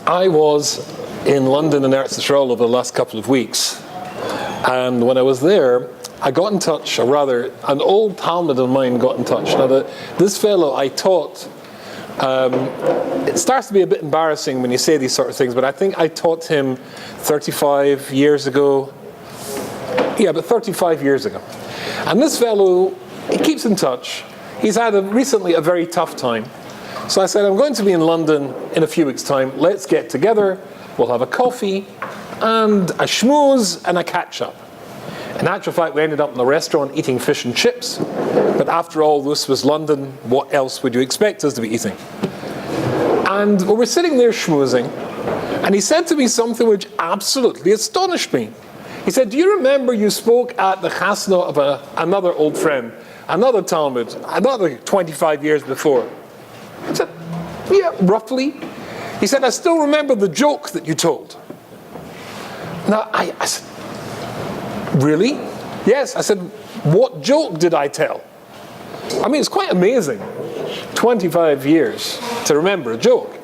I was in London and Eretz Yisrael over the last couple of weeks, and when I was there, I got in touch, or rather, an old Talmud of mine got in touch. Now, this fellow I taught, it starts to be a bit embarrassing when you say these sort of things, but I think I taught him 35 years ago. Yeah, but 35 years ago. And this fellow, he keeps in touch. He's had recently a very tough time. So I said, I'm going to be in London in a few weeks' time. Let's get together. We'll have a coffee and a schmooze and a catch-up. In actual fact, we ended up in a restaurant eating fish and chips. But after all, this was London. What else would you expect us to be eating? And we were sitting there schmoozing, and he said to me something which absolutely astonished me. He said, do you remember you spoke at the chasna of another old friend, another Talmud, another 25 years before? I said, yeah, roughly. He said, I still remember the joke that you told. Now, I said, really? Yes. I said, what joke did I tell? I mean, it's quite amazing, 25 years to remember a joke.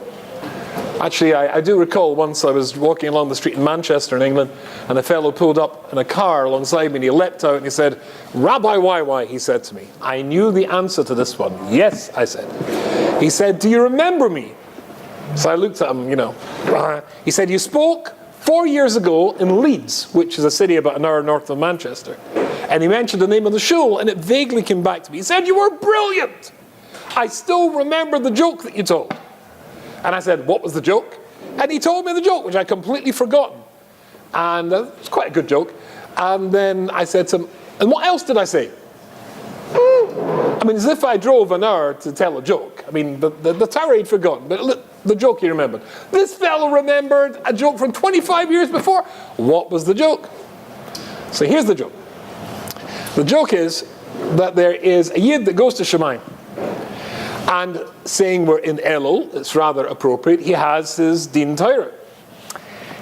Actually, I do recall once I was walking along the street in Manchester in England, and a fellow pulled up in a car alongside me, and he leapt out and he said, Rabbi YY, he said to me. I knew the answer to this one. Yes, I said. He said, do you remember me? So I looked at him, He said, you spoke 4 years ago in Leeds, which is a city about an hour north of Manchester. And he mentioned the name of the shul, and it vaguely came back to me. He said, you were brilliant. I still remember the joke that you told. And I said, what was the joke? And he told me the joke, which I'd completely forgotten. And it was quite a good joke. And then I said to him, and what else did I say? I mean, as if I drove an hour to tell a joke. I mean, the Torah he'd forgotten, but the joke he remembered. This fellow remembered a joke from 25 years before. What was the joke? So here's the joke. The joke is that there is a Yid that goes to Shemayim. And saying we're in Elul, it's rather appropriate, he has his Din Torah.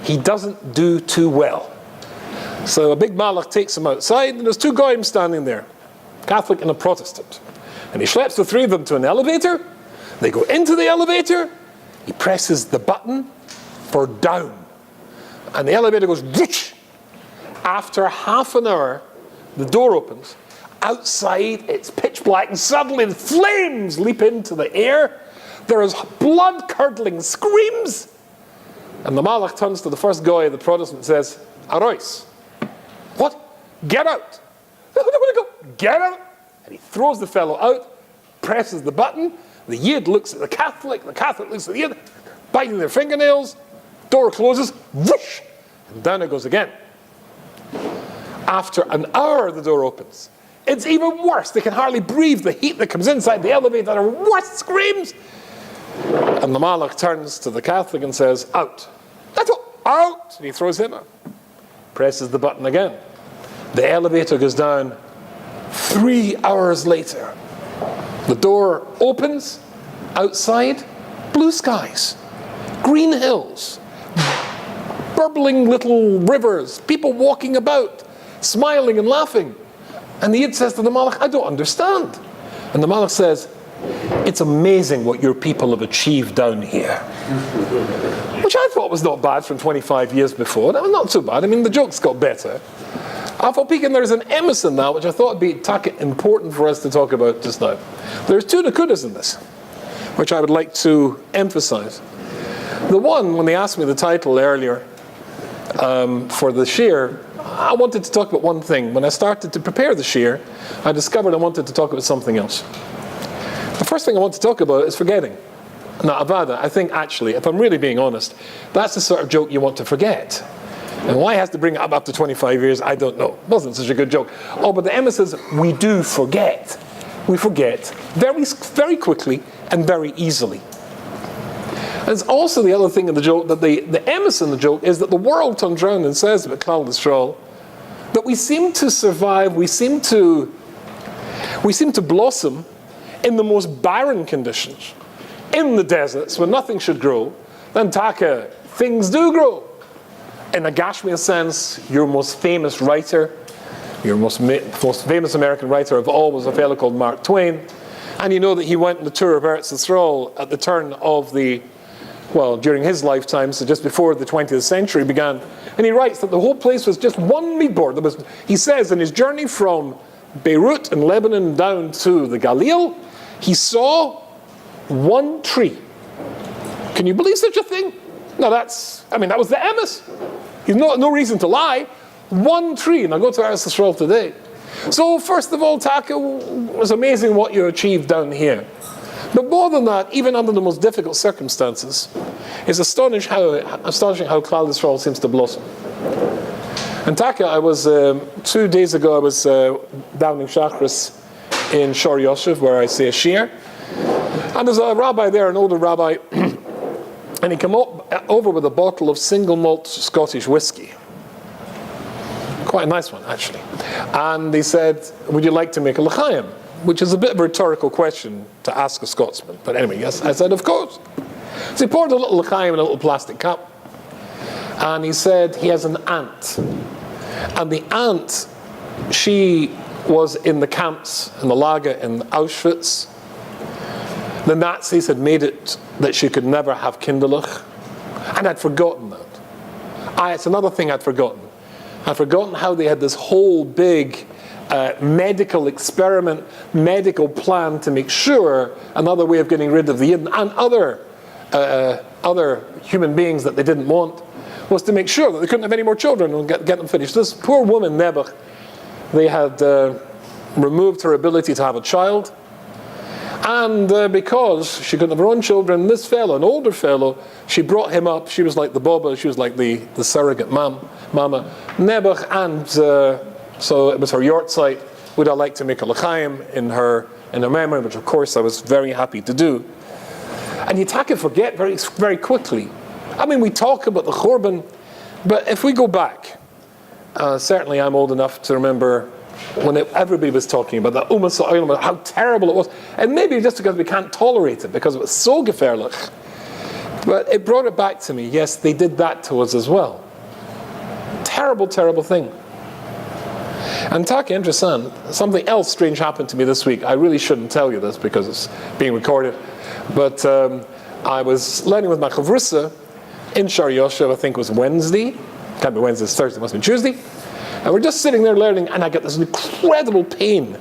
He doesn't do too well. So a big malach takes him outside, and there's two goyim standing there, Catholic and a Protestant. And he schleps the three of them to an elevator. They go into the elevator. He presses the button for down. And the elevator goes whoosh. After half an hour, the door opens. Outside, it's pitch black, and suddenly the flames leap into the air. There is blood-curdling screams. And the malach turns to the first guy, the Protestant, and says, Arois. What? Get out. I don't want to go. Get out. And he throws the fellow out, presses the button. The Yid looks at the Catholic looks at the Yid, biting their fingernails. Door closes, whoosh, and down it goes again. After an hour, the door opens. It's even worse. They can hardly breathe. The heat that comes inside the elevator are worse screams. And the malach turns to the Catholic and says, out. That's all. Out. And he throws him out. Presses the button again. The elevator goes down. 3 hours later, the door opens. Outside, blue skies, green hills, burbling little rivers, people walking about, smiling and laughing. And the Yid says to the malach, I don't understand. And the malach says, it's amazing what your people have achieved down here. Which I thought was not bad from 25 years before. No, not too bad. I mean, the jokes got better. There's an emes in that, which I thought would be important for us to talk about just now. There's two nakudas in this, which I would like to emphasize. The one, when they asked me the title earlier for the shir, I wanted to talk about one thing. When I started to prepare the shir, I discovered I wanted to talk about something else. The first thing I want to talk about is forgetting. Now, avada, I think actually, if I'm really being honest, that's the sort of joke you want to forget. And why it has to bring it up after 25 years, I don't know. It wasn't such a good joke. Oh, but the emes is, we do forget. We forget very, very quickly and very easily. There's also the other thing in the joke, that the emes in the joke is that the world turns around and says about Klal Yisrael that we seem to survive, we seem to blossom in the most barren conditions. In the deserts, where nothing should grow, then taka, things do grow. In a Gashmian sense, your most famous writer, your most famous American writer of all was a fellow called Mark Twain. And you know that he went on the tour of Eretz Yisrael at the turn of during his lifetime, so just before the 20th century began. And he writes that the whole place was just one meat board. He says in his journey from Beirut in Lebanon down to the Galil, he saw one tree. Can you believe such a thing? No, that was the emes. He's no reason to lie. One tree. And I go to Eretz Yisrael today. So first of all, Taka, it was amazing what you achieved down here. But more than that, even under the most difficult circumstances, it's astonishing how Klal Yisrael seems to blossom. And Taka, I was 2 days ago, I was down in Shachris in Shor Yoshev, where I say a shir. And there's a rabbi there, an older rabbi, and he came over with a bottle of single malt Scottish whiskey. Quite a nice one, actually. And he said, would you like to make a l'chaim? Which is a bit of a rhetorical question to ask a Scotsman. But anyway, yes, I said, of course. So he poured a little l'chaim in a little plastic cup. And he said he has an aunt. And the aunt, she was in the camps, in the lager in Auschwitz. The Nazis had made it that she could never have kinderlich. And I'd forgotten that. It's another thing I'd forgotten. I'd forgotten how they had this whole big medical experiment, medical plan to make sure another way of getting rid of the Yidden and other human beings that they didn't want was to make sure that they couldn't have any more children and get them finished. This poor woman, Nebuch, they had removed her ability to have a child. And because she couldn't have her own children, this fellow, an older fellow, she brought him up. She was like the Baba, she was like the surrogate mama, Nebuch, and so it was her yortzeit. Would I like to make a l'chaim in her memory, which of course I was very happy to do. And you forget very, very quickly. We talk about the Churban, but if we go back, certainly I'm old enough to remember when everybody was talking about that Ummah Sa'olam, how terrible it was. And maybe just because we can't tolerate it, because it was so gefährlich. But it brought it back to me. Yes, they did that to us as well. Terrible, terrible thing. And Taka, interesting, something else strange happened to me this week. I really shouldn't tell you this because it's being recorded. But I was learning with my chavrusa in Shor Yoshev, I think it was Wednesday. Can't be Wednesday, it's Thursday, it must be Tuesday. And we're just sitting there learning, and I get this incredible pain,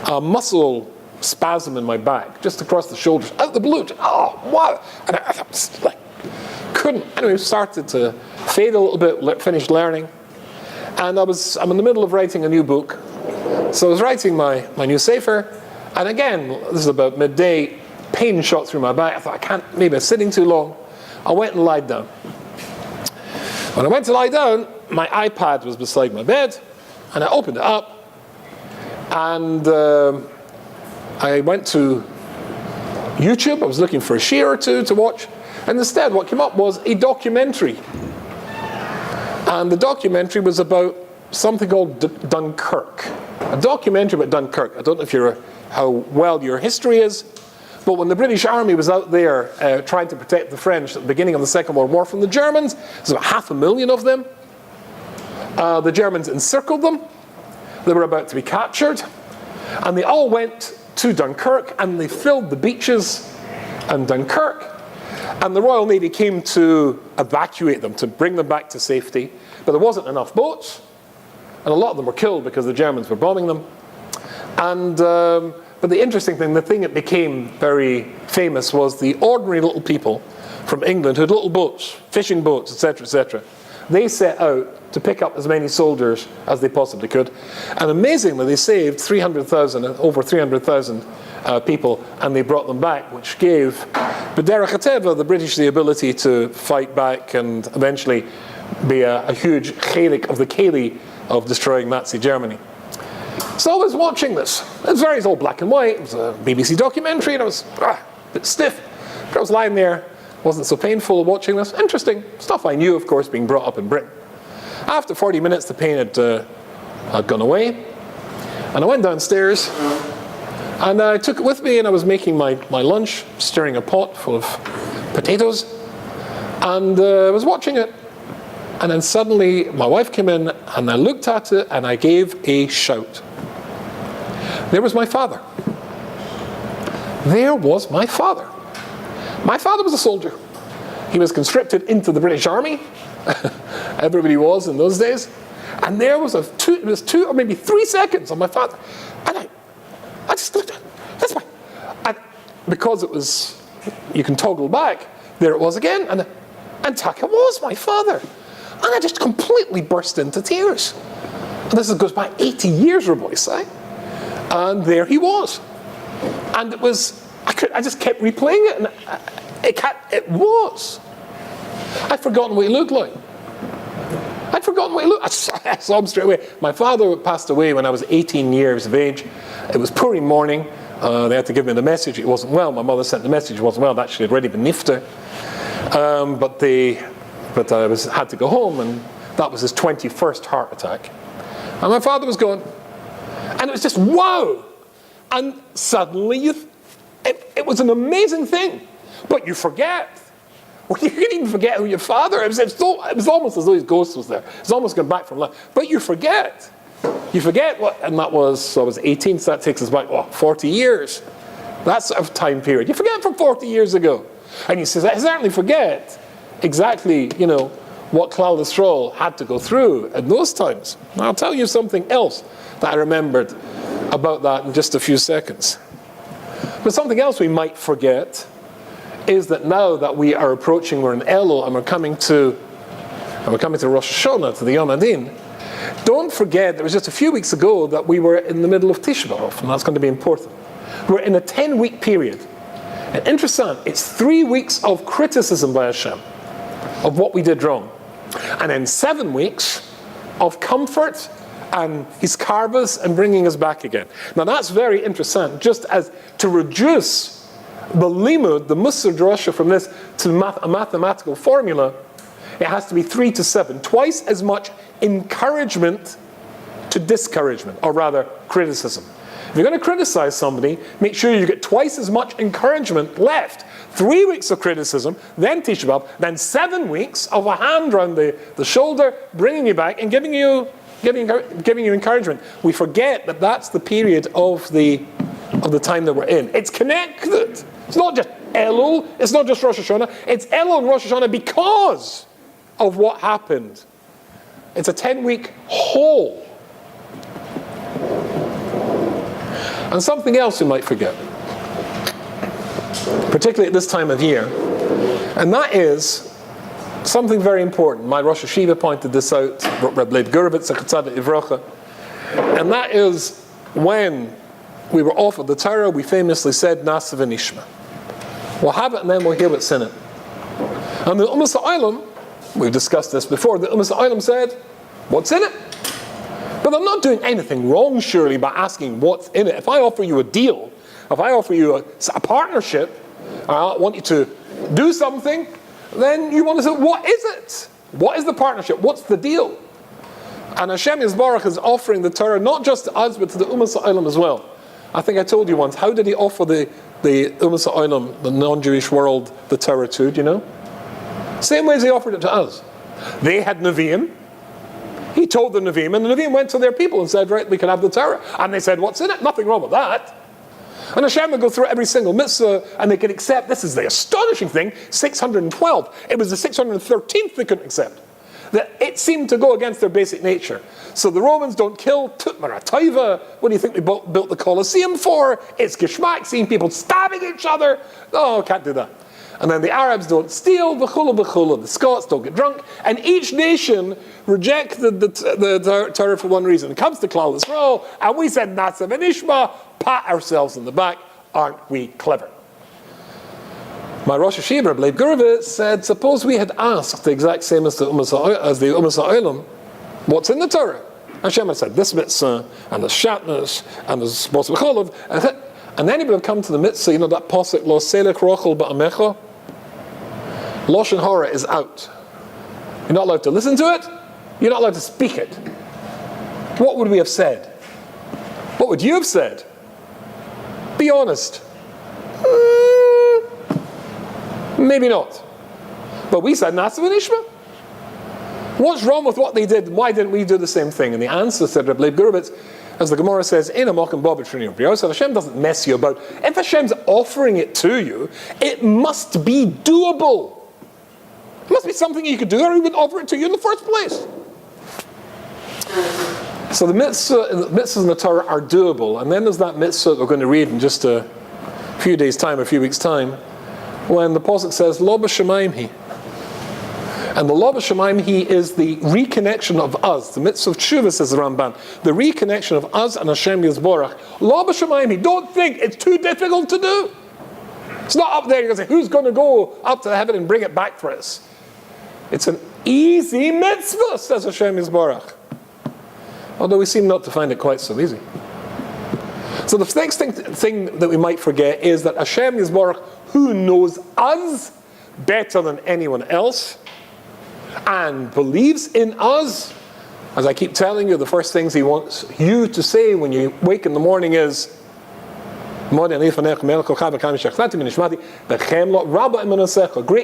a muscle spasm in my back, just across the shoulders, out the blue. Oh, wow! And I was like, couldn't. Anyway, started to fade a little bit, finished learning. And I'm in the middle of writing a new book. So I was writing my new sefer, and again, this is about midday, pain shot through my back. I thought, maybe I'm sitting too long. I went and lied down. When I went to lie down, my iPad was beside my bed, and I opened it up, and I went to YouTube. I was looking for a shir or two to watch, and instead what came up was a documentary. And the documentary was about something called Dunkirk. A documentary about Dunkirk. I don't know how well your history is, but when the British Army was out there trying to protect the French at the beginning of the Second World War from the Germans, there's about 500,000 of them. The Germans encircled them. They were about to be captured. And they all went to Dunkirk, and they filled the beaches in Dunkirk. And the Royal Navy came to evacuate them, to bring them back to safety. But there wasn't enough boats. And a lot of them were killed because the Germans were bombing them. And but the interesting thing, the thing that became very famous was the ordinary little people from England who had little boats, fishing boats, etc., etc. They set out to pick up as many soldiers as they possibly could. And amazingly, they saved over 300,000 people, and they brought them back, which gave B'derech HaTeva, the British, the ability to fight back and eventually be a huge chelik of the keli of destroying Nazi Germany. So I was watching this. It was all black and white. It was a BBC documentary, and I was a bit stiff. But I was lying there. Wasn't so painful watching this. Interesting stuff I knew, of course, being brought up in Britain. After 40 minutes, the pain had gone away. And I went downstairs, and I took it with me, and I was making my lunch, stirring a pot full of potatoes, and I was watching it. And then suddenly, my wife came in, and I looked at it, and I gave a shout. There was my father. there was my father. My father was a soldier. He was conscripted into the British Army. Everybody was in those days. And there was it was 2 or maybe 3 seconds on my father. And I just looked at it. That's fine. And because it was, you can toggle back, there it was again. And Taka was my father. And I just completely burst into tears. And this goes back 80 years, Rabbi say. And there he was. And it was, I just kept replaying it. And it was. I'd forgotten what he looked like. I'd forgotten what he looked like. I saw him straight away. My father passed away when I was 18 years of age. It was Purim morning. They had to give me the message. He wasn't well. My mother sent the message. He wasn't well. I'd actually already been nifter. But I had to go home, and that was his 21st heart attack. And my father was gone. And it was just, wow! And suddenly, it was an amazing thing. But you forget. Well, you can even forget who your father is. It was almost as though his ghost was there. It's almost gone back from life. But you forget. You forget what, and that was, so I was 18, so that takes us back, 40 years. That's a time period. You forget from 40 years ago. And you certainly forget exactly, what Klal Yisrael had to go through at those times. And I'll tell you something else that I remembered about that in just a few seconds. But something else we might forget is that now that we are approaching, we're in Elul, and we're coming to Rosh Hashanah, to the Yom Adin. Don't forget, it was just a few weeks ago that we were in the middle of Tisha B'Av, and that's going to be important. We're in a 10-week period. And interesting, it's 3 weeks of criticism by Hashem of what we did wrong. And then 7 weeks of comfort and his karvas and bringing us back again. Now that's very interesting, just as to reduce the limud, the musar drasha from this to a mathematical formula, it has to be 3 to 7. Twice as much encouragement to discouragement, or rather criticism. If you're going to criticize somebody, make sure you get twice as much encouragement left. 3 weeks of criticism, then Tisha B'Av, then 7 weeks of a hand around the shoulder, bringing you back and giving you encouragement. We forget that that's the period of the time that we're in. It's connected. It's not just Elul, it's not just Rosh Hashanah, it's Elul and Rosh Hashanah because of what happened. It's a 10-week whole. And something else you might forget, particularly at this time of year, and that is something very important. My Rosh Hashiva pointed this out, Reb Leib Gurovitz, Tzaddik Ivrocha, and that is when we were offered the Torah, we famously said, Nasa v'nishma. We'll have it and then we'll hear what's in it. And the Umas Ha'olam, we've discussed this before, the Umas Ha'olam said, what's in it? But I'm not doing anything wrong, surely, by asking what's in it. If I offer you a deal, if I offer you a partnership, I want you to do something, then you want to say, what is it? What is the partnership? What's the deal? And Hashem Yisbarach is offering the Torah not just to us, but to the Umas Ha'olam as well. I think I told you once, how did he offer the Umas Ha'olam, the non-Jewish world, the Torah to, do you know? Same way as he offered it to us. They had Nevi'im. He told the Nevi'im, and the Nevi'im went to their people and said, right, we can have the Torah. And they said, what's in it? Nothing wrong with that. And Hashem would go through every single mitzvah, and they could accept, this is the astonishing thing, 612. It was the 613th they couldn't accept. That it seemed to go against their basic nature. So the Romans don't kill, Tutmara Taiva. What do you think we built the Colosseum for? It's Geschmack, seeing people stabbing each other. Oh, can't do that. And then the Arabs don't steal, the Scots don't get drunk. And each nation rejected the Torah for one reason. It comes to Klal Yisrael, and we said, Nasa v'nishma, pat ourselves in the back, aren't we clever? My Rosh Hashiva, Leib Gurovitz, said, suppose we had asked the exact same as the Umas Ha'olam, what's in the Torah? Hashem had said, this mitzvah, and there's shatnez, and there's Bos V'cholav, and then he would have come to the mitzvah, that posuk, Lo selech rochel ba'amecha, Lashon Hara is out. You're not allowed to listen to it, you're not allowed to speak it. What would we have said? What would you have said? Be honest. Maybe not. But we said, Nasa v'nishma. What's wrong with what they did? Why didn't we do the same thing? And the answer, said Reb Leib Gurovitz, As the Gemara says, Hashem doesn't mess you about. If Hashem's offering it to you, it must be doable. It must be something you could do, or He would offer it to you in the first place. So the mitzvahs in the Torah are doable, and then there's that mitzvah that we're going to read in just a few days' time, a few weeks' time, when the pasuk says, Lo b'shamayim hi. And the Lo b'shamayim hi is the reconnection of us. The mitzvah of tshuva, says the Ramban, the reconnection of us and Hashem Yisborach. Lo b'shamayim hi. Don't think it's too difficult to do. It's not up there. You're going to say, who's going to go up to heaven and bring it back for us? It's an easy mitzvah, says Hashem Yisborach. Although we seem not to find it quite so easy. So the next thing that we might forget is that Hashem Yisborach, who knows us better than anyone else, and believes in us, as I keep telling you, the first things He wants you to say when you wake in the morning is, great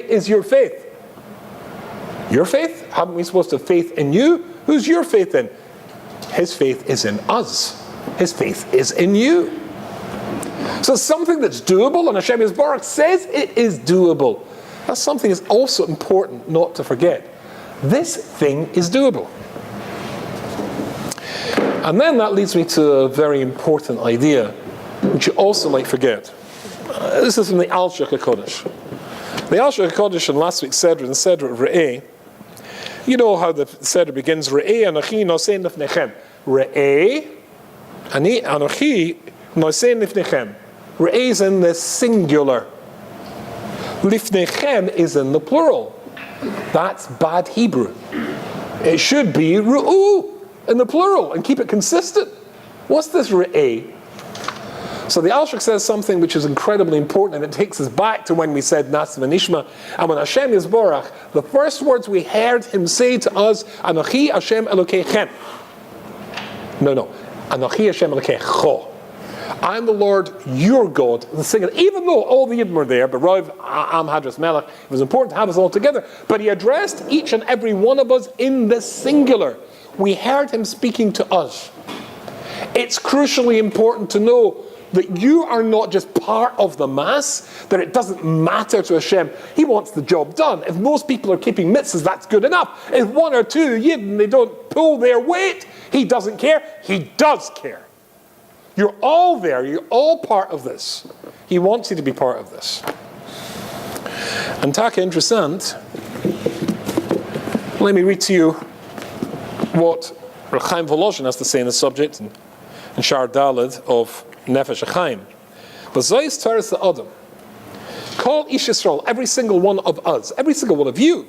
is your faith. Your faith? Haven't we supposed to have faith in you? Who's your faith in? His faith is in us. His faith is in you. So something that's doable, and Hashem Yisborach says it is doable. That's something that's also important not to forget. This thing is doable. And then that leads me to a very important idea, which you also might forget. This is from the Al-Shech HaKodesh. The Al-Shech HaKodesh in last week's Seder, in the Seder of Re'eh, you know how the Seder begins, Re'eh Anochi Nosei Lifnechem. Re'eh, Ani Anochi Nosei Lifnechem. Re'eh is in the singular. Lifnechem is in the plural. That's bad Hebrew. It should be Ru'u in the plural and keep it consistent. What's this Re'eh? So the Al-Shech says something which is incredibly important, and it takes us back to when we said Nas v'Nishma, and when Hashem Yisborach, the first words we heard Him say to us, Anochi Hashem Elokeichem. No. Anochi Hashem Elokecho. I'm the Lord, your God. Even though all the Yidden were there, but Rav Am Hadras Melech, it was important to have us all together, but He addressed each and every one of us in the singular. We heard Him speaking to us. It's crucially important to know that you are not just part of the mass, that it doesn't matter to Hashem. He wants the job done. If most people are keeping mitzvahs, that's good enough. If one or two Yidden, they don't pull their weight, He doesn't care. He does care. You're all there. You're all part of this. He wants you to be part of this. And taka interessant, let me read to you what Reb Chaim Volozhin has to say on the subject in Shar Daled of Nefesh HaChaim. V'zois Toras Adam. Call Ish Yisrael, every single one of us, every single one of you.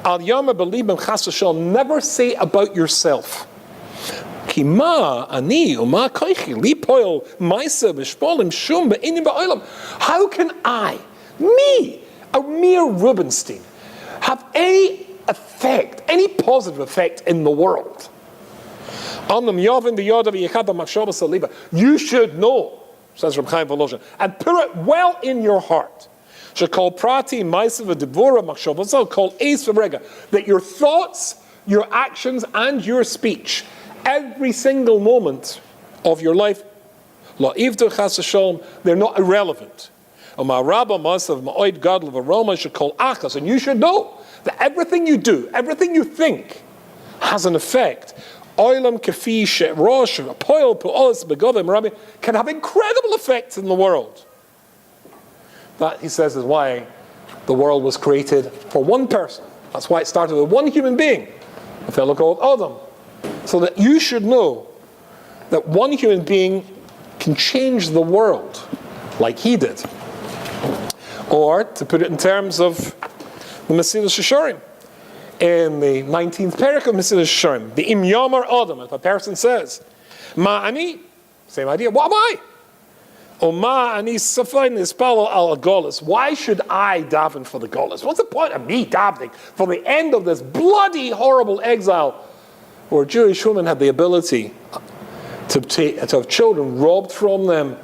Al Yama Belibim Chas V'Shalom, never say about yourself. Ki ma ani u'ma koichi li poil ma'isa v'shpolim shum be'inim ba'olam. How can I, me, a mere Rubinstein, have any effect, any positive effect in the world? You should know, says Reb Chaim Volozhin, and put it well in your heart. That your thoughts, your actions, and your speech, every single moment of your life, they're not irrelevant. And you should know that everything you do, everything you think, has an effect. Can have incredible effects in the world. That, he says, is why the world was created for one person. That's why it started with one human being, a fellow called Adam. So that you should know that one human being can change the world like he did. Or, to put it in terms of the Mesilas Yesharim, in the 19th parak of Mesilas Yesharim, the Im Yamar Adam, if a person says, Ma ani, same idea, what am I? O ma ani safain ispalo al golas. Why should I daven for the golas? What's the point of me davening for the end of this bloody, horrible exile, where Jewish women had the ability to have children robbed from them,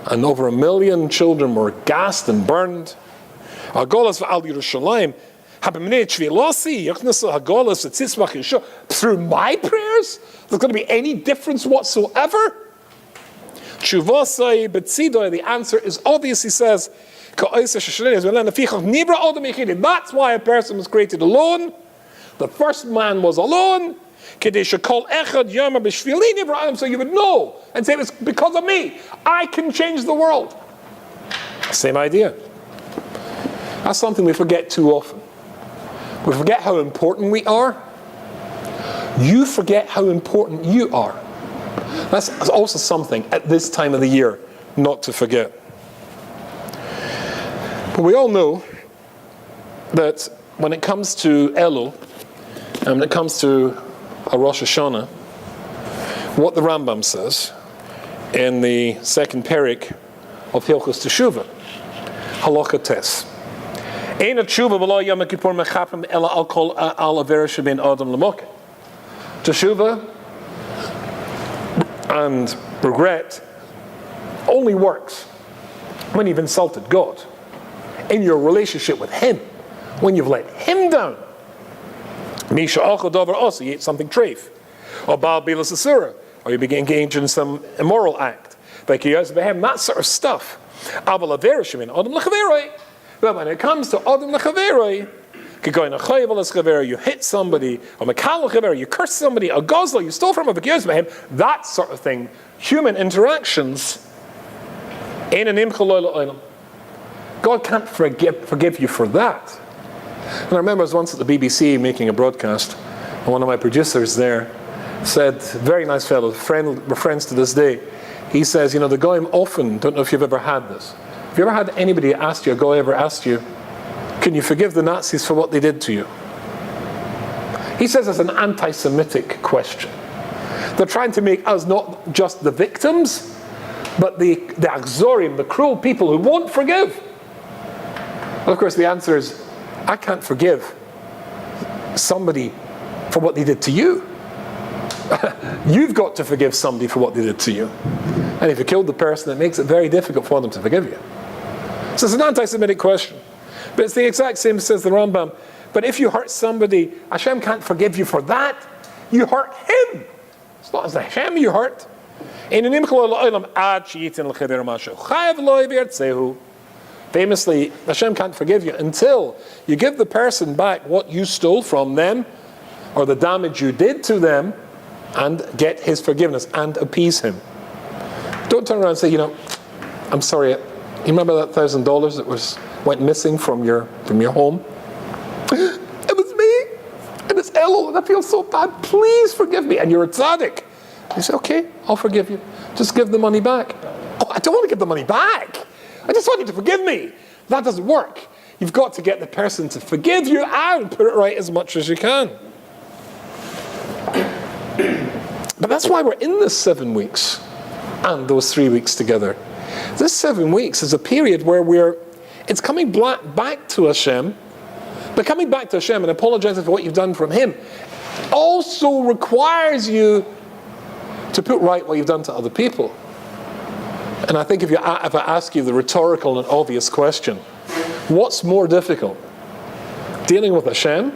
and over 1 million children were gassed and burned. Al golas al Yerushalayim. Through my prayers, there's going to be any difference whatsoever? Tshuvasai b'tzidoi, the answer is obvious, he says, that's why a person was created alone. The first man was alone. So you would know and say, it's because of me. I can change the world. Same idea. That's something we forget too often. We forget how important we are. You forget how important you are. That's also something at this time of the year not to forget. But we all know that when it comes to Elul, and when it comes to a Rosh Hashanah, what the Rambam says in the second parak of Hilchos Teshuvah, Halacha Tes. Ein Teshuvah v'lo Yom Kippur mechapim ela al kol al avera shebein adam l'mokeh. Teshuvah and regret only works when you've insulted God, in your relationship with Him, when you've let Him down. Misha achodover also, you ate something treif, or baal bilas asura, or you begin engaged in some immoral act, that sort of stuff. But when it comes to adam lechaveroi, you hit somebody, or you curse somebody, a gozla, you stole from him, that sort of thing, human interactions, God can't forgive you for that. And I remember I was once at the BBC making a broadcast, and one of my producers there said, very nice fellow, we're friends to this day, he says, the Goyim often, don't know if you've ever had this, have you ever had anybody ask you, a Goy ever asked you, can you forgive the Nazis for what they did to you? He says it's an anti-Semitic question. They're trying to make us not just the victims, but the Akzorim, the cruel people who won't forgive. Well, of course, the answer is, I can't forgive somebody for what they did to you. You've got to forgive somebody for what they did to you. And if you killed the person, it makes it very difficult for them to forgive you. So it's an anti-Semitic question. But it's the exact same, says the Rambam. But if you hurt somebody, Hashem can't forgive you for that. You hurt Him. It's not as Hashem you hurt. Famously, Hashem can't forgive you until you give the person back what you stole from them, or the damage you did to them, and get His forgiveness and appease Him. Don't turn around and say, I'm sorry, you remember that $1,000 that went missing from your home? It was me, and it's Elul, and I feel so bad. Please forgive me. And you're a tzaddik. You say, okay, I'll forgive you. Just give the money back. Oh, I don't want to give the money back. I just want you to forgive me. That doesn't work. You've got to get the person to forgive you and put it right as much as you can. But that's why we're in this 7 weeks and those 3 weeks together. This 7 weeks is a period where it's coming back to Hashem, but coming back to Hashem and apologizing for what you've done from Him also requires you to put right what you've done to other people. And I think if I ask you the rhetorical and obvious question, what's more difficult? Dealing with Hashem,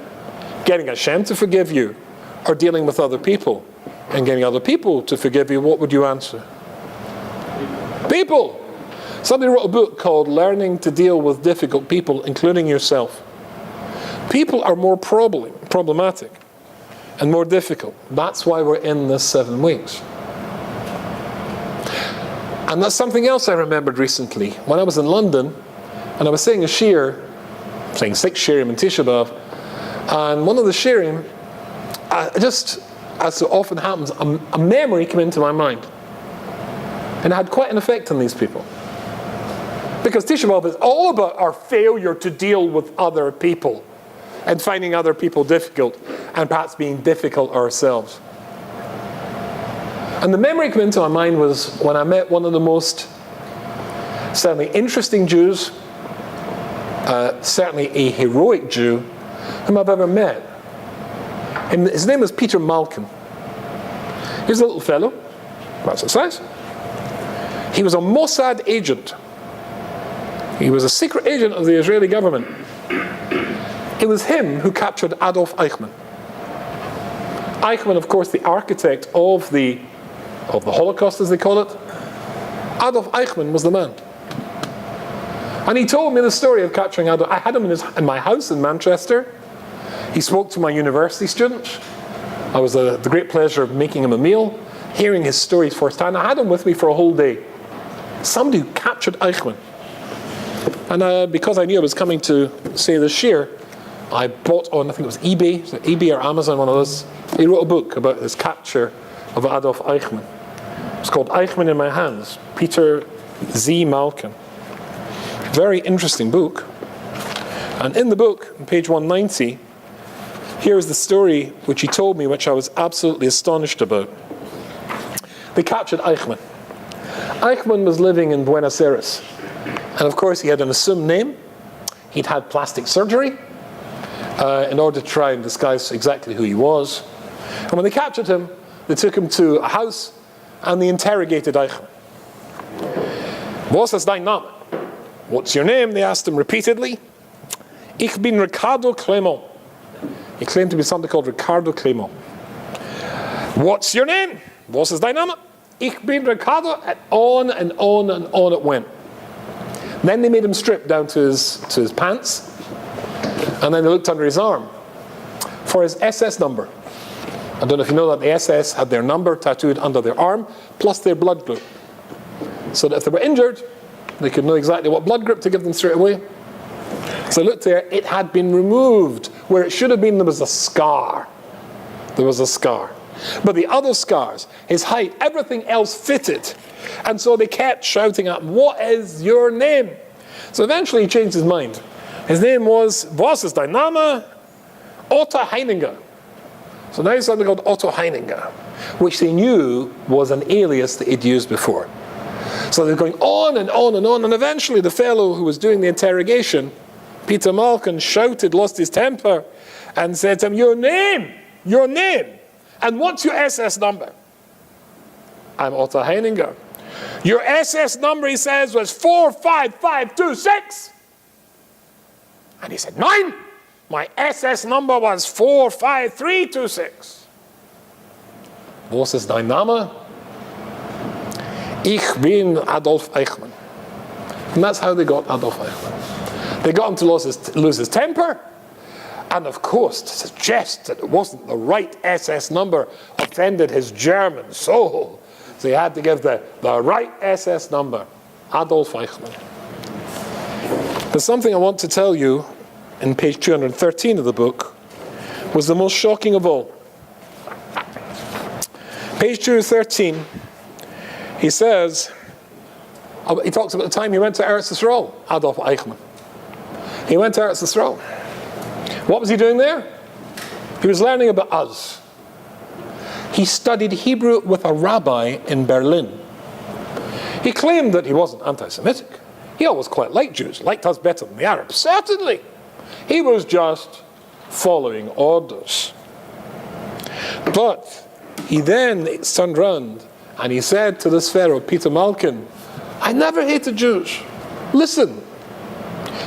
getting Hashem to forgive you, or dealing with other people and getting other people to forgive you? What would you answer? People! Somebody wrote a book called Learning to Deal with Difficult People, Including Yourself. People are more problematic and more difficult. That's why we're in this 7 weeks. And that's something else I remembered recently. When I was in London, and I was saying a shir, saying 6 shirim in Tisha B'Av, and one of the shirim, just as so often happens, a memory came into my mind. And it had quite an effect on these people. Because Tisha B'Av is all about our failure to deal with other people and finding other people difficult and perhaps being difficult ourselves. And the memory came into my mind was when I met one of the most certainly interesting Jews, certainly a heroic Jew whom I've ever met. And his name was Peter Malkin. He's a little fellow, about that size. He was a Mossad agent. He was a secret agent of the Israeli government. It was him who captured Adolf Eichmann. Eichmann, of course, the architect of the Holocaust, as they call it, Adolf Eichmann was the man. And he told me the story of capturing Adolf. I had him in my house in Manchester. He spoke to my university students. I was the great pleasure of making him a meal, hearing his stories firsthand. I had him with me for a whole day. Somebody who captured Eichmann. And because I knew I was coming to say this year, I bought on, I think it was eBay or Amazon, one of those. He wrote a book about his capture of Adolf Eichmann. It's called Eichmann in My Hands, Peter Z. Malkin. Very interesting book. And in the book, on page 190, here is the story which he told me, which I was absolutely astonished about. They captured Eichmann. Eichmann was living in Buenos Aires. And of course, he had an assumed name. He'd had plastic surgery in order to try and disguise exactly who he was. And when they captured him, they took him to a house and they interrogated Eichmann. Was ist dein Name? What's your name? They asked him repeatedly. Ich bin Ricardo Clement. He claimed to be something called Ricardo Clement. What's your name? Was ist dein Name? Ich bin Ricardo. And on and on and on it went. Then they made him strip down to his pants. And then they looked under his arm for his SS number. I don't know if you know that the SS had their number tattooed under their arm, plus their blood group. So that if they were injured, they could know exactly what blood group to give them straight away. So look there, it had been removed. Where it should have been, there was a scar. There was a scar. But the other scars, his height, everything else fitted. And so they kept shouting at him, what is your name? So eventually he changed his mind. His name was ist dein Name? Otto Heininger. So now he's something called Otto Heininger, which they knew was an alias that he'd used before. So they're going on and on and on, and eventually the fellow who was doing the interrogation, Peter Malkin, shouted, lost his temper, and said to him, your name, and what's your SS number? I'm Otto Heininger. Your SS number, he says, was 45526. And he said, mine? My SS number was 45326. Was ist dein Name? Ich bin Adolf Eichmann. And that's how they got Adolf Eichmann. They got him to lose his temper. And of course, to suggest that it wasn't the right SS number offended his German soul. So he had to give the right SS number, Adolf Eichmann. There's something I want to tell you in page 213 of the book was the most shocking of all. Page 213, he says, he talks about the time he went to Eretz Yisrael, Adolf Eichmann. He went to Eretz Yisrael. What was he doing there? He was learning about us. He studied Hebrew with a rabbi in Berlin. He claimed that he wasn't anti-Semitic. He always quite liked Jews, liked us better than the Arabs, certainly. He was just following orders. But he then turned round and he said to this fellow, Peter Malkin, I never hated Jews. Listen.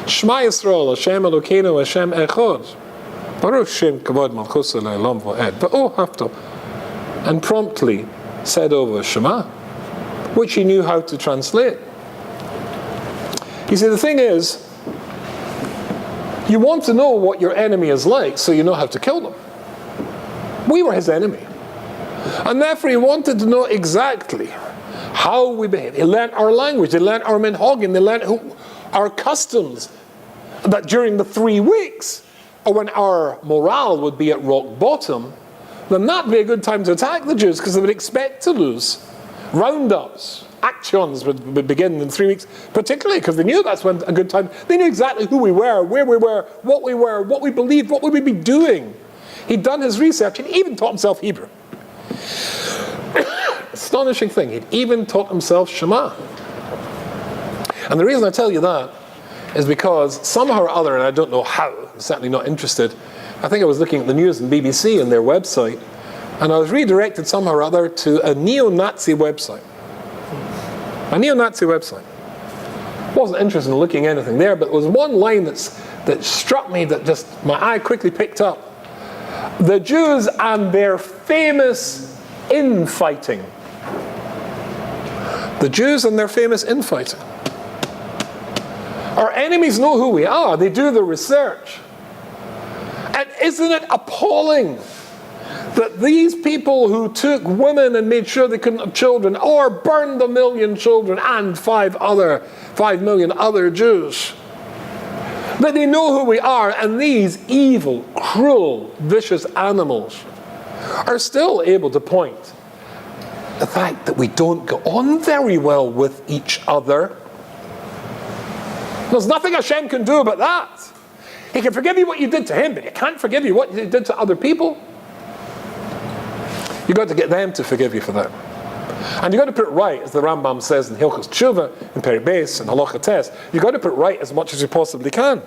Shema Yisrael, Hashem Elokeinu, Hashem Echad. Baruch Shem Kavod Malchus Le'olam Va'ed. Ba'o Hafto. And promptly said over Shema, which he knew how to translate. You see, the thing is, you want to know what your enemy is like so you know how to kill them. We were his enemy. And therefore he wanted to know exactly how we behave. He learned our language, they learned our minhagim, they learned our customs. That during the 3 weeks, or when our morale would be at rock bottom, then that would be a good time to attack the Jews because they would expect to lose. Roundups, actions would begin in 3 weeks, particularly because they knew that's when a good time. They knew exactly who we were, where we were, what we believed, what we would be doing. He'd done his research and even taught himself Hebrew. Astonishing thing, he'd even taught himself Shema. And the reason I tell you that is because somehow or other, and I don't know how, I'm certainly not interested, I think I was looking at the news and BBC and their website, and I was redirected somehow or other to a neo-Nazi website. A neo-Nazi website. Wasn't interested in looking at anything there, but there was one line that struck me that just my eye quickly picked up. The Jews and their famous infighting. The Jews and their famous infighting. Our enemies know who we are. They do the research. And isn't it appalling that these people who took women and made sure they couldn't have children, or burned 1 million children and 5 million other Jews, that they know who we are, and these evil, cruel, vicious animals are still able to point the fact that we don't get on very well with each other. There's nothing Hashem can do about that. He can forgive you what you did to him, but he can't forgive you what you did to other people. You've got to get them to forgive you for that. And you've got to put it right, as the Rambam says in Hilchos Tshuva, in Peri Beis, and Halacha Tes. You've got to put it right as much as you possibly can.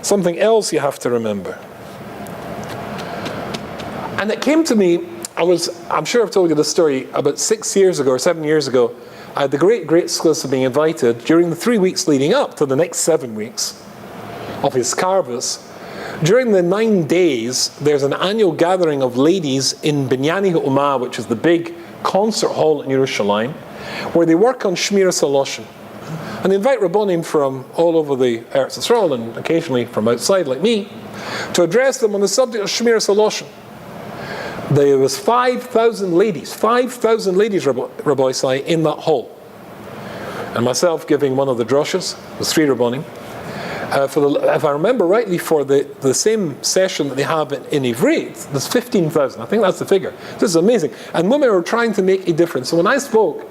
Something else you have to remember. And it came to me, I'm sure I've told you this story, about 6 years ago or 7 years ago. I had the great success of being invited during the 3 weeks leading up to the next 7 weeks of his Karvus. During the 9 days, there's an annual gathering of ladies in Binyani Ha'umah, which is the big concert hall in Yerushalayim, where they work on Shmiras HaLashon. And they invite Rabbonim from all over the Eretz Yisrael, and occasionally from outside like me, to address them on the subject of Shmiras HaLashon. There was 5,000 ladies, Rabbi Isai, in that hall. And myself giving one of the droshes, the 3 Rabbonim. If I remember rightly, for the same session that they have in Ivrit, there's 15,000. I think that's the figure. This is amazing. And women are trying to make a difference. So when I spoke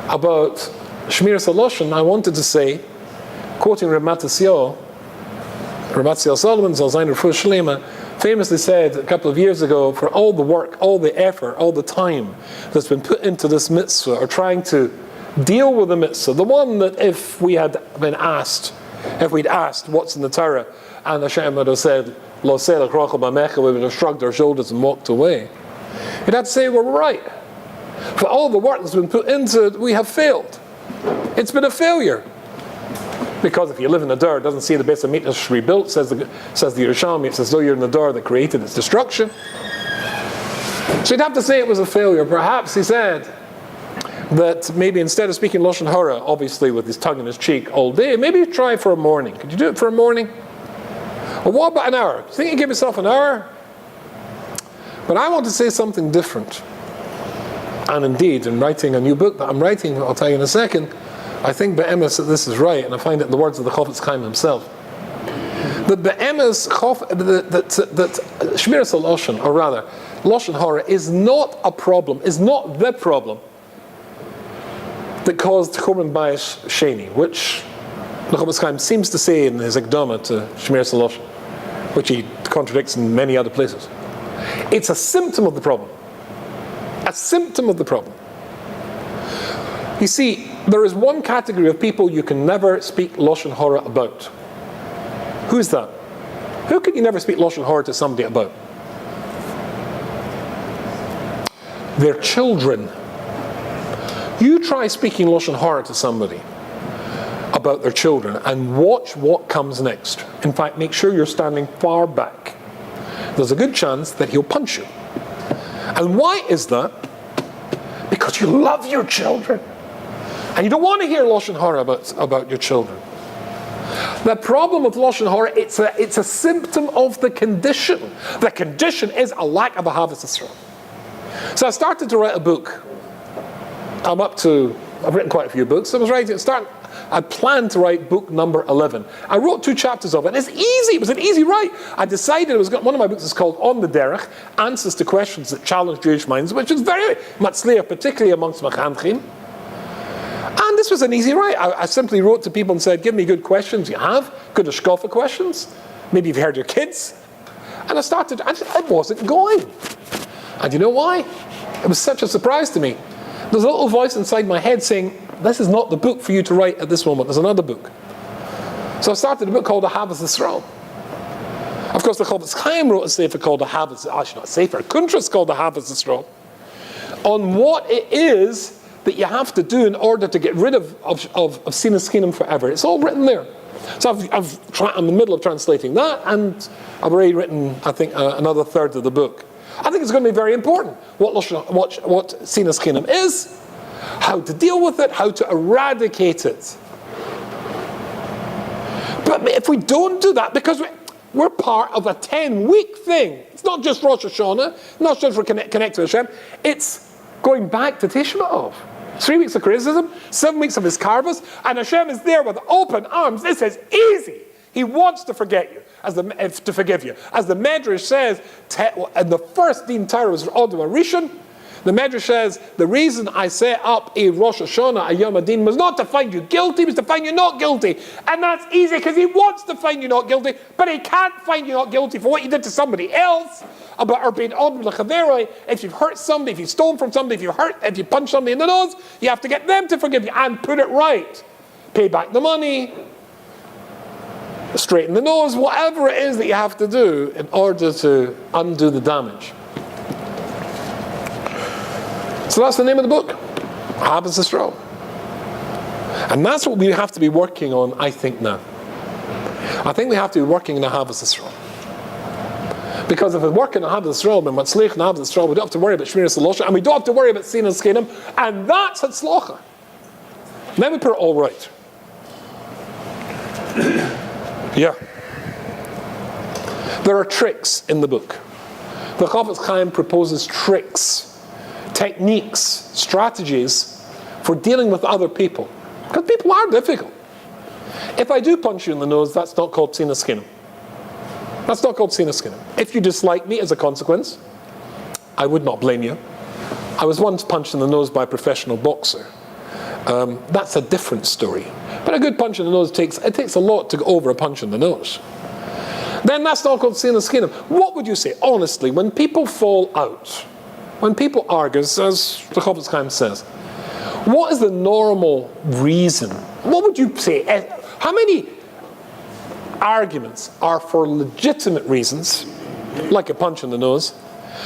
about Shmiras HaLashon, I wanted to say, quoting Ramatziel Solomon, Zalzain Refuah Shlema, famously said a couple of years ago, for all the work, all the effort, all the time that's been put into this mitzvah, or trying to deal with the mitzvah, the one that if we'd asked what's in the Torah, and Hashem would have said, Lo Selah Krachel B'Mecha, we would have shrugged our shoulders and walked away. You'd have to say, we're right. For all the work that's been put into it, we have failed. It's been a failure. Because if you live in the Dar, it doesn't see the base of Mikdash rebuilt, says the Yerushalmi, it's as though you're in the Dar that created its destruction. So you'd have to say it was a failure. Perhaps he said that maybe instead of speaking Lashon Hara, obviously with his tongue in his cheek all day, maybe try for a morning. Could you do it for a morning? Or what about an hour? Do you think you give yourself an hour? But I want to say something different. And indeed, in writing a new book that I'm writing, I'll tell you in a second, I think be'emes that this is right, and I find it in the words of the Chofetz Chaim himself. That be'emes, that Shmiras HaLashon, or rather, Lashon Hara, is not a problem, is not the problem that caused Churban Bayis Sheni, which the Chofetz Chaim seems to say in his Ekdama to Shmiras HaLashon, which he contradicts in many other places. It's a symptom of the problem. A symptom of the problem. You see, there is one category of people you can never speak Lashon Hara about. Who's that? Who can you never speak Lashon Hara to somebody about? Their children. You try speaking Lashon Hara to somebody about their children and watch what comes next. In fact, make sure you're standing far back. There's a good chance that he'll punch you. And why is that? Because you love your children. And you don't want to hear Lashon Hara about your children. The problem with Lashon Hara, it's a symptom of the condition. The condition is a lack of Ahavas Yisrael. So I started to write a book. I've written quite a few books. I planned to write book number 11. I wrote 2 chapters of it. It's easy. It was an easy write. I decided one of my books is called On the Derech, Answers to Questions That Challenge Jewish Minds, which is very matzliach, particularly amongst Machanchim. And this was an easy write. I simply wrote to people and said, give me good questions you have, good hashkafa questions. Maybe you've heard your kids. And I started, and it wasn't going. And you know why? It was such a surprise to me. There's a little voice inside my head saying, this is not the book for you to write at this moment. There's another book. So I started a book called Ahavas Yisrael. Of course, the Chofetz Chaim wrote a sefer called Ahavas, actually not a sefer, a kuntras called Ahavas Yisrael, on what it is that you have to do in order to get rid of Sinas Chinam forever. It's all written there. So I'm in the middle of translating that, and I've already written, I think, another third of the book. I think it's going to be very important what Sinas Kingdom is, how to deal with it, how to eradicate it. But if we don't do that, because we're part of a 10-week thing, it's not just Rosh Hashanah, not just for connect to Hashem, it's going back to Tisha B'Av. 3 weeks of criticism, 7 weeks of his karvas, and Hashem is there with open arms. This is easy. He wants to forget you, to forgive you. As the Medrash says, and the first Din Torah was Odom Rishon, the Medrash says, the reason I set up a Rosh Hashanah, a Yom Adin, was not to find you guilty, was to find you not guilty. And that's easy because he wants to find you not guilty, but he can't find you not guilty for what you did to somebody else, or being Odom L'Chaveroi. If you've hurt somebody, if you stole from somebody, if you punch somebody in the nose, you have to get them to forgive you and put it right. Pay back the money, straighten the nose, whatever it is that you have to do in order to undo the damage. So that's the name of the book, Havas Yisrael. And that's what we have to be working on, I think, now. I think we have to be working in the Havas Yisrael. Because if we work in the Havas Yisrael, when Matzlich and Havas Yisrael, we don't have to worry about Shmiras Halosha, and we don't have to worry about Sinas Kingdom, and that's Hatzlacha. Then we put it all right. Yeah. There are tricks in the book. The Chofetz Chaim proposes tricks, techniques, strategies for dealing with other people. Because people are difficult. If I do punch you in the nose, that's not called Sinas Kingdom. That's not called Sinas Kingdom. If you dislike me as a consequence, I would not blame you. I was once punched in the nose by a professional boxer. That's a different story. But a good punch in the nose takes a lot to go over a punch in the nose. Then that's not called Sinas Kingdom. What would you say, honestly, when people fall out, when people argue, as the Chofetz Chaim says, what is the normal reason? What would you say? How many arguments are for legitimate reasons, like a punch in the nose,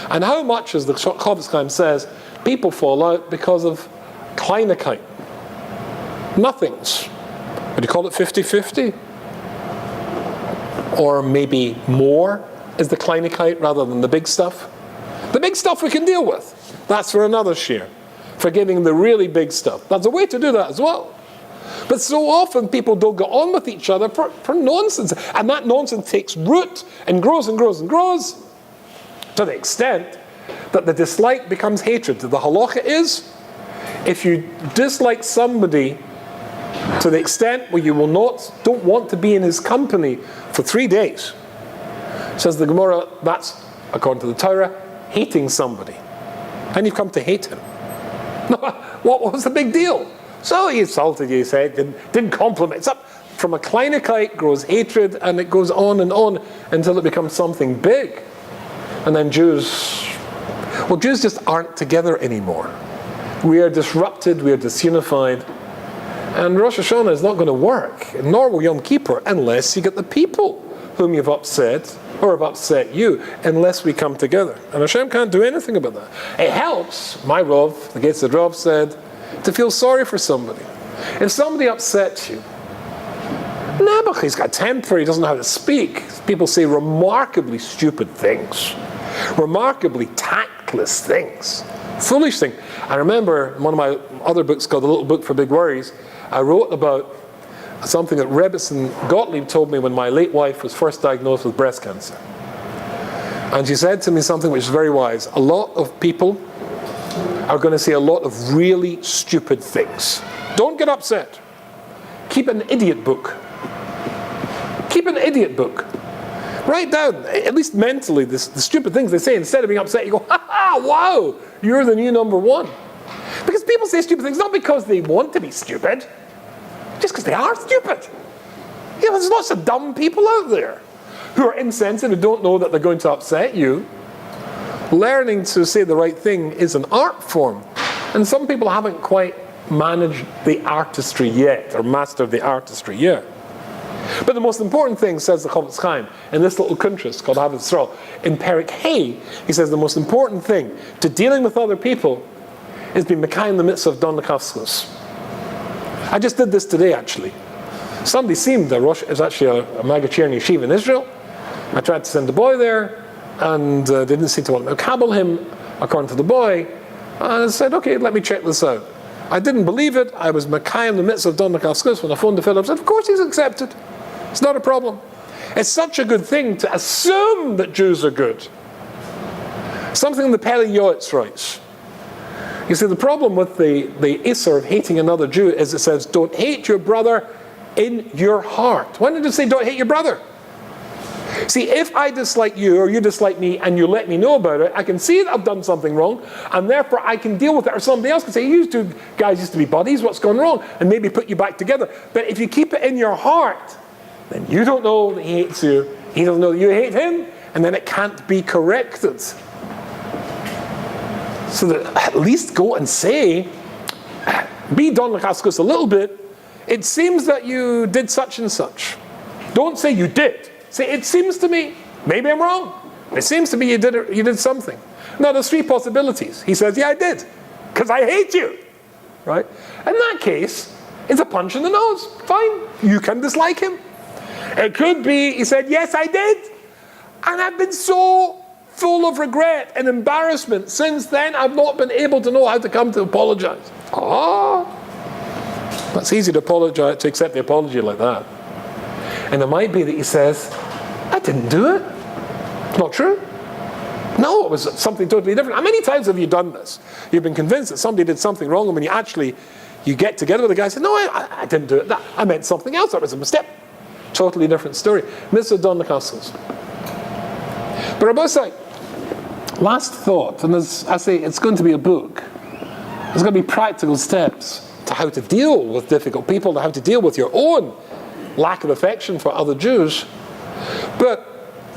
and how much, as the Chofetz Chaim says, people fall out because of Kleinigkeit? Nothings. Would you call it 50-50? Or maybe more is the Kleinigkeit rather than the big stuff? The big stuff we can deal with. That's for another share. Forgiving the really big stuff. That's a way to do that as well. But so often people don't go on with each other for nonsense. And that nonsense takes root and grows and grows and grows to the extent that the dislike becomes hatred. The halacha is, if you dislike somebody to the extent where you don't want to be in his company for 3 days, says the Gemara, that's, according to the Torah, hating somebody. And you've come to hate him. What was the big deal? So he insulted you, he said, didn't compliment. It's up from a Kleinigkeit grows hatred, and it goes on until it becomes something big. And then Jews just aren't together anymore. We are disrupted, we are disunified. And Rosh Hashanah is not going to work, nor will Yom Kippur, unless you get the people whom you've upset or have upset you, unless we come together. And Hashem can't do anything about that. It helps, my Rav, the Gates of Rav said, to feel sorry for somebody. If somebody upsets you, Nebuch, he's got temper, he doesn't know how to speak. People say remarkably stupid things, remarkably tactless things, foolish things. I remember in one of my other books called The Little Book for Big Worries, I wrote about something that Rebbetzin Gottlieb told me when my late wife was first diagnosed with breast cancer. And she said to me something which is very wise. A lot of people are going to say a lot of really stupid things. Don't get upset. Keep an idiot book. Keep an idiot book. Write down, at least mentally, the stupid things they say. Instead of being upset, you go, ha ha, wow, you're the new number one. Because people say stupid things not because they want to be stupid, just because they are stupid. You know, there's lots of dumb people out there who are insensitive, who don't know that they're going to upset you. Learning to say the right thing is an art form. And some people haven't quite managed the artistry yet, or mastered the artistry yet. But the most important thing, says the Chofetz Chaim, in this little kuntras called Havas Yisrael, in Perik Hey, he says the most important thing to dealing with other people is being mekayim the mitzvah of Don Lekavskos. I just did this today, actually. Somebody seemed that Rosh is actually a Magachir yeshiva in Israel. I tried to send the boy there, and they didn't seem to want to kabel him, according to the boy. And I said, okay, let me check this out. I didn't believe it. I was Makai in the midst of Don Makaskus when I phoned the Phillips. Of course he's accepted. It's not a problem. It's such a good thing to assume that Jews are good. Something the Pele Yoetz writes. You see, the problem with the Isser of hating another Jew is it says, don't hate your brother in your heart. Why did it say don't hate your brother? See, if I dislike you or you dislike me and you let me know about it, I can see that I've done something wrong and therefore I can deal with it. Or somebody else can say, you two guys used to be buddies, what's gone wrong? And maybe put you back together. But if you keep it in your heart, then you don't know that he hates you, he doesn't know that you hate him, and then it can't be corrected. So that at least go and say, be Don Lachaskus a little bit, it seems that you did such and such. Don't say you did. Say, it seems to me, maybe I'm wrong. It seems to me you did something. Now there's three possibilities. He says, yeah, I did, because I hate you. Right? In that case, it's a punch in the nose. Fine, you can dislike him. It could be, he said, yes, I did. And I've been so full of regret and embarrassment. Since then, I've not been able to know how to come to apologize. That's easy to apologize, to accept the apology like that. And it might be that he says, I didn't do it. It's not true. No, it was something totally different. How many times have you done this? You've been convinced that somebody did something wrong, and when you get together with the guy and say, no, I didn't do it. I meant something else. That was a mistake. Totally different story. Mr. Don Castles. But Rabbi say, last thought, and as I say, it's going to be a book. There's going to be practical steps to how to deal with difficult people, to how to deal with your own lack of affection for other Jews. But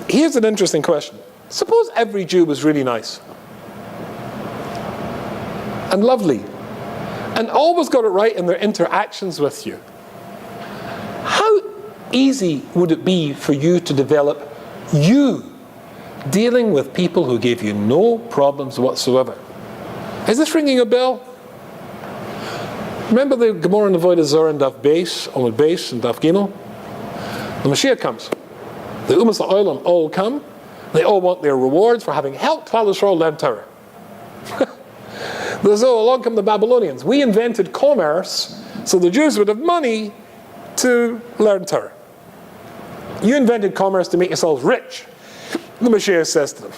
here's an interesting question. Suppose every Jew was really nice and lovely and always got it right in their interactions with you. How easy would it be for you to develop you dealing with people who gave you no problems whatsoever? Is this ringing a bell? Remember the Gemara in the Avodah Zarah and Daf Beis, Omid Beis and Daf Gimel? The Mashiach comes. The Umas Ha'olam all come. They all want their rewards for having helped Klal Yisrael learn Torah. So along come the Babylonians. We invented commerce so the Jews would have money to learn Torah. You invented commerce to make yourselves rich. The Mashiach says to them.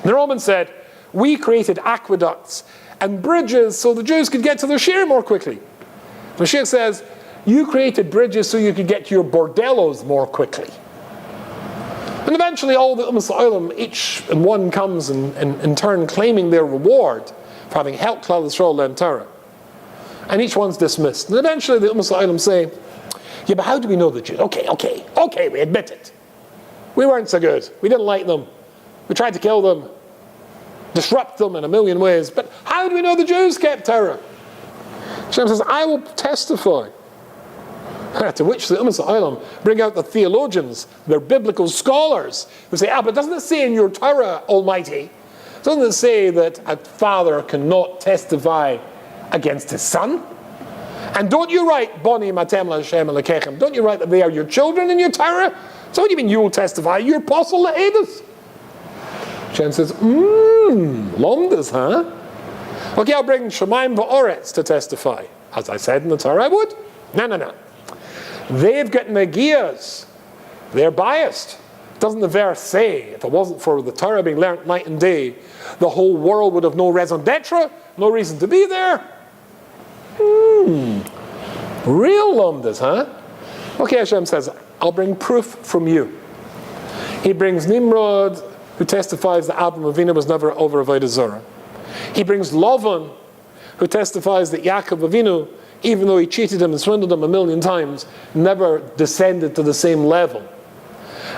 The Romans said, we created aqueducts and bridges so the Jews could get to their shir more quickly. The Mashiach says, you created bridges so you could get to your bordellos more quickly. And eventually all the Umas Ha'olam, each and one comes and in turn claiming their reward for having helped Klal Yisrael learn Torah. And each one's dismissed. And eventually the Umas Ha'olam say, yeah, but how do we know the Jews? Okay, we admit it. We weren't so good. We didn't like them. We tried to kill them, disrupt them in a million ways. But how do we know the Jews kept Torah? Hashem says, I will testify. To which the Umas Ha'olam bring out the theologians, their biblical scholars, who say, but doesn't it say in your Torah, Almighty, doesn't it say that a father cannot testify against his son? And don't you write, Boni Matem L'Hashem L'Kechem, don't you write that they are your children in your Torah? So what do you mean you will testify? You're apostle L'Edus. Hashem says, Lomdas, huh? Okay, I'll bring Shemaim V'Oretz to testify. As I said in the Torah, I would. No. They've got negiyas. They're biased. Doesn't the verse say, if it wasn't for the Torah being learnt night and day, the whole world would have no raison d'etre, no reason to be there? Real lomdas, huh? Okay, Hashem says, I'll bring proof from you. He brings Nimrod, who testifies that Abraham Avinu was never over Avodah Zarah. He brings Lavan, who testifies that Yaakov Avinu, even though he cheated him and swindled him 1,000,000 times, never descended to the same level.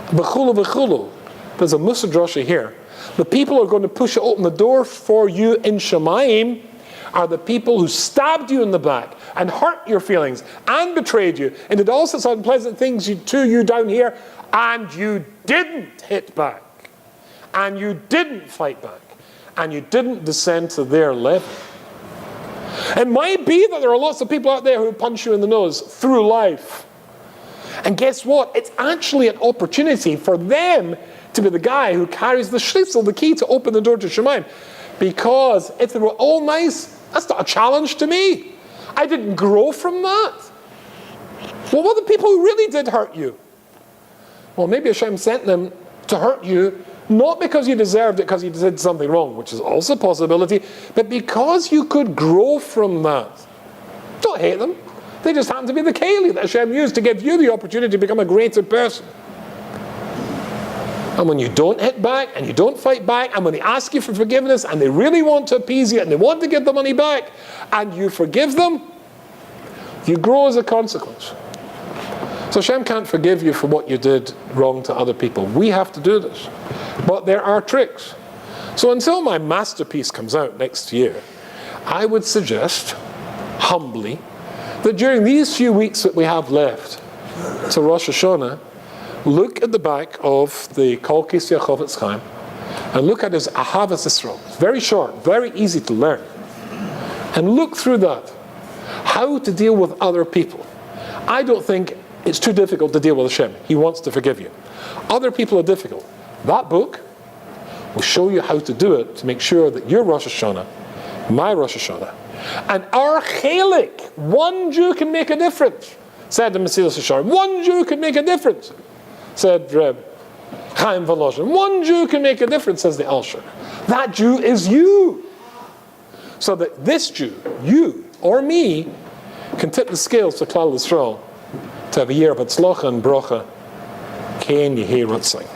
V'chulu. There's a Musa drasha here. The people who are going to push open the door for you in Shemaim are the people who stabbed you in the back and hurt your feelings and betrayed you and did all sorts of unpleasant things to you down here, and you didn't hit back, and you didn't fight back, and you didn't descend to their level. It might be that there are lots of people out there who punch you in the nose through life. And guess what? It's actually an opportunity for them to be the guy who carries the schlitzel, the key to open the door to Shemaim. Because if they were all nice, that's not a challenge to me. I didn't grow from that. Well, what are the people who really did hurt you? Well, maybe Hashem sent them to hurt you, not because you deserved it, because you did something wrong, which is also a possibility, but because you could grow from that. Don't hate them. They just happen to be the keli that Hashem used to give you the opportunity to become a greater person. And when you don't hit back, and you don't fight back, and when they ask you for forgiveness, and they really want to appease you, and they want to give the money back, and you forgive them, you grow as a consequence. So Hashem can't forgive you for what you did wrong to other people. We have to do this. But there are tricks. So until my masterpiece comes out next year, I would suggest, humbly, that during these few weeks that we have left to Rosh Hashanah, look at the back of the Kol Kis Yaakov Chaim and look at his Ahavas Yisrael. It's very short, very easy to learn. And look through that. How to deal with other people. I don't think it's too difficult to deal with Hashem. He wants to forgive you. Other people are difficult. That book will show you how to do it to make sure that your Rosh Hashanah, my Rosh Hashanah, and our chelik, one Jew can make a difference, said the Mesilas Yesharim. One Jew can make a difference, said Reb Chaim Volozhin. One Jew can make a difference, says the Alshar. That Jew is you. So that this Jew, you or me, can tip the scales to Klal Yisrael to have a year of Hatzlacha and Bracha, Kein Yehi Rutzing.